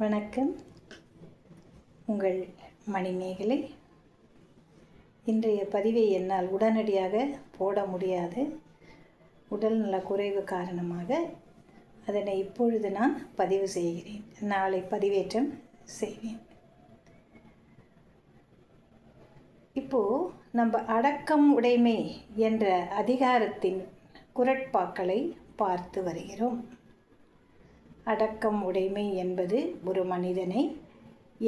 வணக்கம். உங்கள் மணிமேகலை. இன்றைய பதிவை என்னால் உடனடியாக போட முடியாது. உடல்நல குறைவு காரணமாக அதனை இப்பொழுது நான் பதிவு செய்கிறேன். நாளை பதிவேற்றம் செய்வேன். இப்போது நம்ம அடக்கம் உடைமை என்ற அதிகாரத்தின் குறட்பாக்களை பார்த்து வருகிறோம். அடக்கம் உடைமை என்பது ஒரு மனிதனை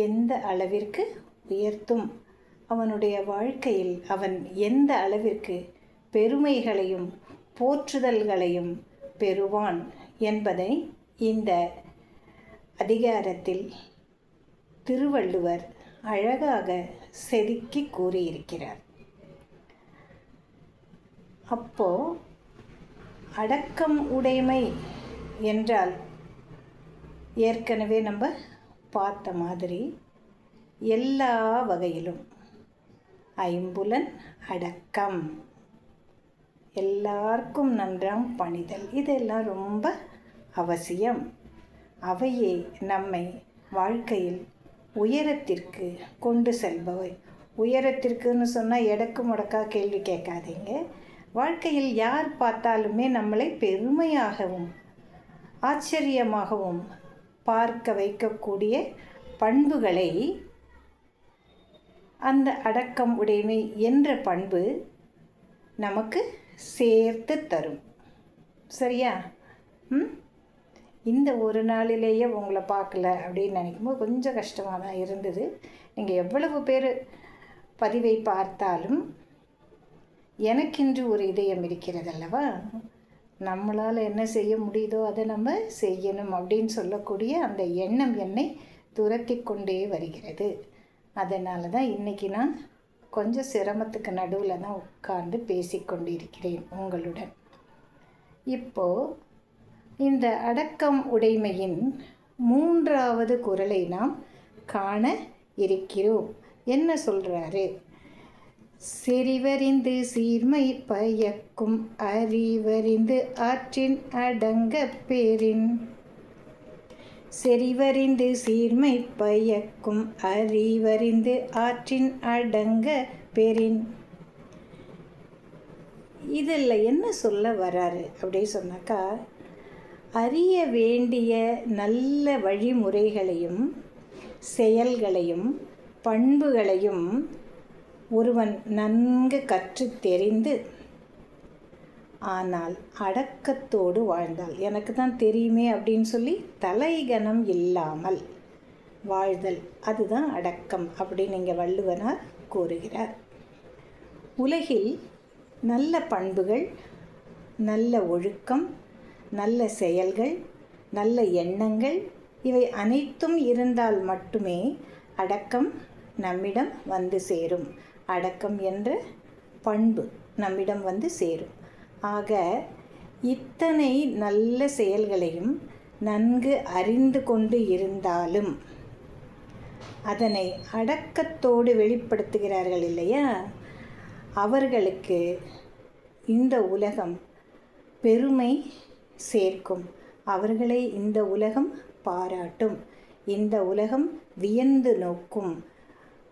எந்த அளவிற்கு உயர்த்தும், அவனுடைய வாழ்க்கையில் அவன் எந்த அளவிற்கு பெருமைகளையும் போற்றுதல்களையும் பெறுவான் என்பதை இந்த அதிகாரத்தில் திருவள்ளுவர் அழகாக செதுக்கி கூறியிருக்கிறார். அப்போ அடக்கம் உடைமை என்றால் ஏற்கனவே நம்ம பார்த்த மாதிரி எல்லா வகையிலும் ஐம்புலன் அடக்கம், எல்லாருக்கும் நன்றாம் பணிதல், இதெல்லாம் ரொம்ப அவசியம். அவையே நம்மை வாழ்க்கையில் உயரத்திற்கு கொண்டு செல்பவை. உயரத்திற்குன்னு சொன்னால் எடக்கு முடக்கா கேள்வி கேட்காதீங்க. வாழ்க்கையில் யார் பார்த்தாலுமே நம்மளை பெருமையாகவும் ஆச்சரியமாகவும் பார்க்க வைக்கக்கூடிய பண்புகளை அந்த அடக்கம் உடைமை என்ற பண்பு நமக்கு சேர்த்து தரும். சரியா? இந்த ஒரு நாளிலேயே உங்களை பார்க்கல அப்படின்னு நினைக்கும்போது கொஞ்சம் கஷ்டமாக தான் இருந்தது. நீங்கள் எவ்வளவு பேர் பதிவை பார்த்தாலும் எனக்கென்று ஒரு இதயம் இருக்கிறது அல்லவா? நம்மளால் என்ன செய்ய முடியுதோ அதை நம்ம செய்யணும் அப்படின்னு சொல்லக்கூடிய அந்த எண்ணம் என்னை துரத்தி கொண்டே வருகிறது. அதனால தான் இன்றைக்கி நான் கொஞ்சம் சிரமத்துக்கு நடுவில் தான் உட்கார்ந்து பேசிக்கொண்டு இருக்கிறேன் உங்களுடன். இப்போது இந்த அடக்கம் உடைமையின் 3வது குறளை நாம் காண இருக்கிறோம். என்ன சொல்கிறாரு? செறிவறிந்து சீர்மை பயக்கும் அறிவறிந்து ஆற்றின் அடங்க பெறின். செறிவறிந்து சீர்மை பயக்கும் அறிவறிந்து ஆற்றின் அடங்க பெறின். இதில் என்ன சொல்ல வராரு அப்படின்னு சொன்னாக்கா, அறிய வேண்டிய நல்ல வழிமுறைகளையும் செயல்களையும் பண்புகளையும் ஒருவன் நன்கு கற்று தெரிந்து ஆனால் அடக்கத்தோடு வாழ்ந்தால், எனக்கு தான் தெரியுமே அப்படின்னு சொல்லி தலைகனம் இல்லாமல் வாழ்தல், அதுதான் அடக்கம் அப்படின்னு இங்கே வள்ளுவனார் கூறுகிறார். உலகில் நல்ல பண்புகள், நல்ல ஒழுக்கம், நல்ல செயல்கள், நல்ல எண்ணங்கள், இவை அனைத்தும் இருந்தால் மட்டுமே அடக்கம் நம்மிடம் வந்து சேரும். அடக்கம் என்ற பண்பு நம்மிடம் வந்து சேரும். ஆக இத்தனை நல்ல செயல்களையும் நன்கு அறிந்து கொண்டு இருந்தாலும் அதனை அடக்கத்தோடு வெளிப்படுத்துகிறார்கள் இல்லையா, அவர்களுக்கு இந்த உலகம் பெருமை சேர்க்கும். அவர்களை இந்த உலகம் பாராட்டும். இந்த உலகம் வியந்து நோக்கும்.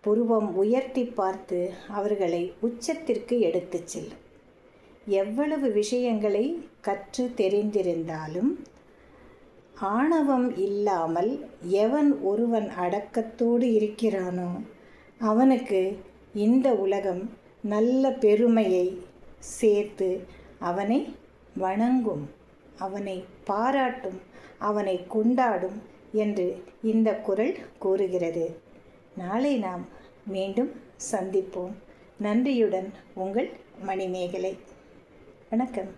புருவம் உயர்த்தி பார்த்து அவர்களை உச்சத்திற்கு எடுத்து செல்லும். எவ்வளவு விஷயங்களை கற்று தெரிந்திருந்தாலும் ஆணவம் இல்லாமல் எவன் ஒருவன் அடக்கத்தோடு இருக்கிறானோ அவனுக்கு இந்த உலகம் நல்ல பெருமையை சேர்த்து அவனை வணங்கும், அவனை பாராட்டும், அவனை கொண்டாடும் என்று இந்த குறள் கூறுகிறது. நாளை நாம் மீண்டும் சந்திப்போம். நன்றியுடன் உங்கள் மணிமேகலை. வணக்கம்.